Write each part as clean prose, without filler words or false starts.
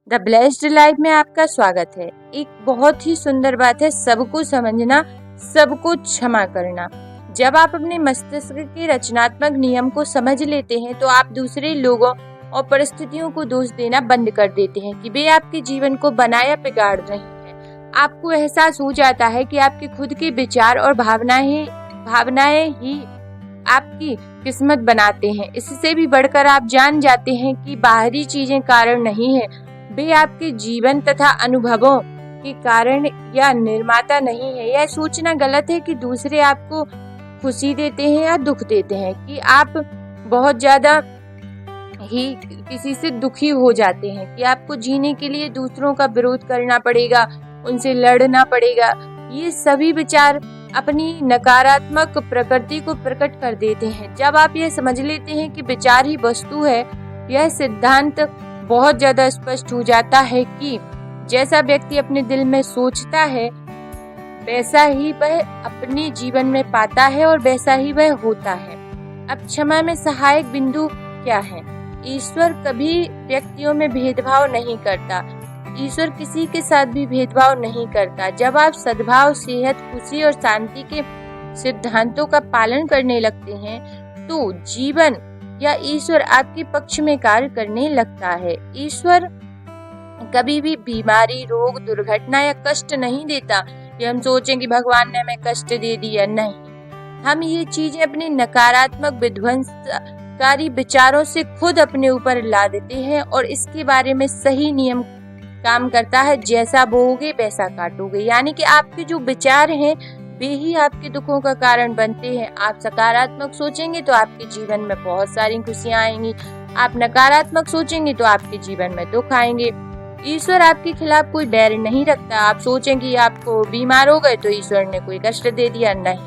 The blessed life में आपका स्वागत है। एक बहुत ही सुंदर बात है सबको समझना, सबको क्षमा करना। जब आप अपने मस्तिष्क के रचनात्मक नियम को समझ लेते हैं तो आप दूसरे लोगों और परिस्थितियों को दोष देना बंद कर देते हैं कि वे आपके जीवन को बनाया बिगाड़ रही हैं। आपको एहसास हो जाता है कि आपके खुद के विचार और भावनाएं ही आपकी किस्मत बनाते हैं। इससे भी बढ़कर आप जान जाते हैं कि बाहरी चीजें कारण नहीं है, वे आपके जीवन तथा अनुभवों के कारण या निर्माता नहीं है। यह सोचना गलत है कि दूसरे आपको खुशी देते हैं या दुख देते हैं, कि आप बहुत ज्यादा ही किसी से दुखी हो जाते हैं कि आपको जीने के लिए दूसरों का विरोध करना पड़ेगा, उनसे लड़ना पड़ेगा। ये सभी विचार अपनी नकारात्मक प्रकृति को प्रकट कर देते हैं। जब आप ये समझ लेते हैं कि विचार ही वस्तु है, यह सिद्धांत बहुत ज्यादा स्पष्ट हो जाता है कि जैसा व्यक्ति अपने दिल में सोचता है वैसा ही वह अपने जीवन में पाता है और वैसा ही वह होता है। अब क्षमा में सहायक बिंदु क्या है? ईश्वर कभी व्यक्तियों में भेदभाव नहीं करता। ईश्वर किसी के साथ भी भेदभाव नहीं करता। जब आप सद्भाव, सेहत, खुशी और शांति के सिद्धांतों का पालन करने लगते हैं तो जीवन या ईश्वर आपके पक्ष में कार्य करने लगता है। ईश्वर कभी भी बीमारी, रोग, दुर्घटना या कष्ट नहीं देता कि हम सोचें कि भगवान ने हमें कष्ट दे दिया। नहीं, हम ये चीजें अपने नकारात्मक विध्वंसकारी विचारों से खुद अपने ऊपर ला देते हैं और इसके बारे में सही नियम काम करता है, जैसा बोओगे वैसा काटोगे। यानी कि आपके जो विचार हैं वे ही आपके दुखों का कारण बनते हैं। आप सकारात्मक सोचेंगे तो आपके जीवन में बहुत सारी खुशियां आएंगी, आप नकारात्मक सोचेंगे तो आपके जीवन में दुख आएंगे। ईश्वर आपके खिलाफ कोई बैर नहीं रखता। आप सोचेंगे आपको बीमार हो गए तो ईश्वर ने कोई कष्ट दे दिया, नहीं,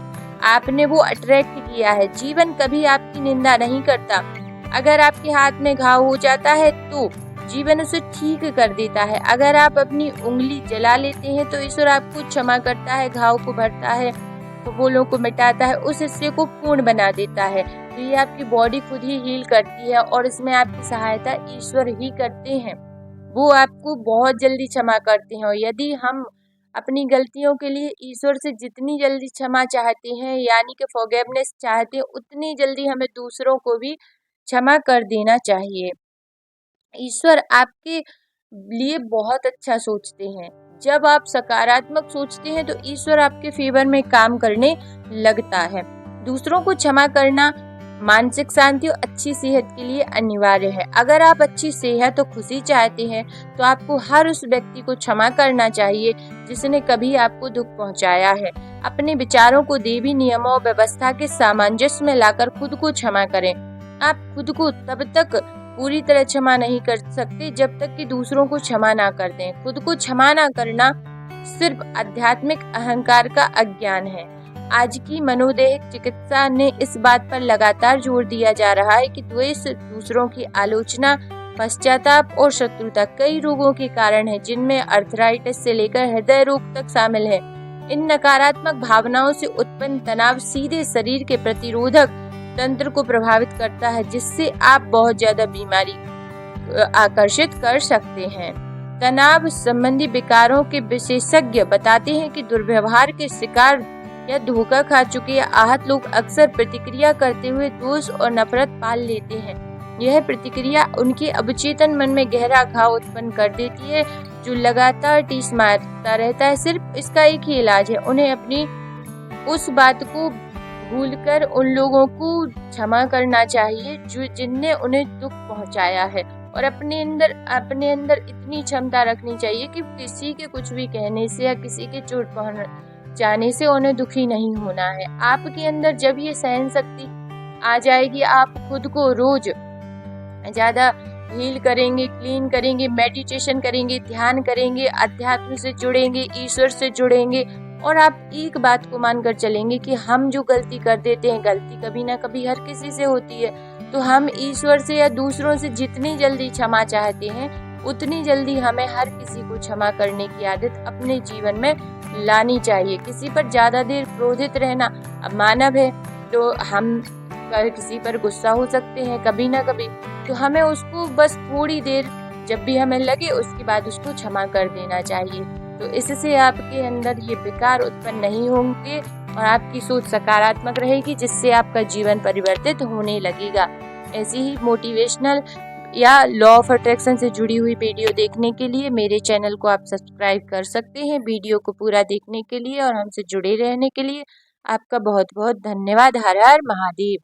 आपने वो अट्रैक्ट किया है। जीवन कभी आपकी निंदा नहीं करता। अगर आपके हाथ में घाव हो जाता है तो जीवन उसे ठीक कर देता है। अगर आप अपनी उंगली जला लेते हैं तो ईश्वर आपको क्षमा करता है, घाव को भरता है, फफोलों को मिटाता है, उस हिस्से को पूर्ण बना देता है। तो ये आपकी बॉडी खुद ही हील करती है और इसमें आपकी सहायता ईश्वर ही करते हैं। वो आपको बहुत जल्दी क्षमा करते हैं और यदि हम अपनी गलतियों के लिए ईश्वर से जितनी जल्दी क्षमा चाहते हैं, यानी कि फॉरगिवनेस चाहते हैं, उतनी जल्दी हमें दूसरों को भी क्षमा कर देना चाहिए। ईश्वर आपके लिए बहुत अच्छा सोचते हैं। जब आप सकारात्मक सोचते हैं तो ईश्वर आपके फेवर में काम करने लगता है। दूसरों को क्षमा करना मानसिक शांति और अच्छी सेहत के लिए अनिवार्य है। अगर आप अच्छी सेहत और खुशी चाहते हैं तो आपको हर उस व्यक्ति को क्षमा करना चाहिए जिसने कभी आपको दुख पहुंचाया है। अपने विचारों को देवी नियमों और व्यवस्था के सामंजस्य में लाकर खुद को क्षमा करें। आप खुद को तब तक पूरी तरह क्षमा नहीं कर सकते जब तक कि दूसरों को क्षमा ना कर दें। खुद को क्षमा ना करना सिर्फ आध्यात्मिक अहंकार का अज्ञान है। आज की मनोदैहिक चिकित्सा ने इस बात पर लगातार जोर दिया जा रहा है कि द्वेष, दूसरों की आलोचना, पश्चाताप और शत्रुता कई रोगों के कारण है, जिनमें अर्थराइटिस से लेकर हृदय रोग तक शामिल है। इन नकारात्मक भावनाओं से उत्पन्न तनाव सीधे शरीर के प्रतिरोधक तंत्र को प्रभावित करता है, जिससे आप बहुत ज्यादा बीमारी आकर्षित कर सकते हैं। तनाव संबंधी विकारों के विशेषज्ञ बताते हैं कि दुर्व्यवहार के शिकार या धोखा खा चुके या आहत लोग अक्सर प्रतिक्रिया करते हुए दोष और नफरत पाल लेते हैं। यह प्रतिक्रिया उनके अवचेतन मन में गहरा घाव उत्पन्न कर देती है जो लगातार टीस मारता रहता है। सिर्फ इसका एक ही इलाज है, उन्हें अपनी उस बात को भूलकर उन लोगों को क्षमा करना चाहिए जिनने उन्हें दुख पहुंचाया है, और अपने अंदर इतनी क्षमता रखनी चाहिए कि किसी के कुछ भी कहने से या किसी के चोट पहुंचाने से उन्हें दुखी नहीं होना है। आपके अंदर जब ये सहन शक्ति आ जाएगी, आप खुद को रोज ज्यादा हील करेंगे, क्लीन करेंगे, मेडिटेशन करेंगे, ध्यान करेंगे, अध्यात्म से जुड़ेंगे, ईश्वर से जुड़ेंगे और आप एक बात को मानकर चलेंगे कि हम जो गलती कर देते हैं, गलती कभी ना कभी हर किसी से होती है, तो हम ईश्वर से या दूसरों से जितनी जल्दी क्षमा चाहते हैं उतनी जल्दी हमें हर किसी को क्षमा करने की आदत अपने जीवन में लानी चाहिए। किसी पर ज्यादा देर क्रोधित रहना, अब मानव है तो हम किसी पर गुस्सा हो सकते हैं कभी ना कभी, तो हमें उसको बस थोड़ी देर जब भी हमें लगे उसके बाद उसको क्षमा कर देना चाहिए। तो इससे आपके अंदर ये विकार उत्पन्न नहीं होंगे और आपकी सोच सकारात्मक रहेगी, जिससे आपका जीवन परिवर्तित होने लगेगा। ऐसी ही मोटिवेशनल या लॉ ऑफ अट्रैक्शन से जुड़ी हुई वीडियो देखने के लिए मेरे चैनल को आप सब्सक्राइब कर सकते हैं। वीडियो को पूरा देखने के लिए और हमसे जुड़े रहने के लिए आपका बहुत बहुत धन्यवाद। हर हर महादेव।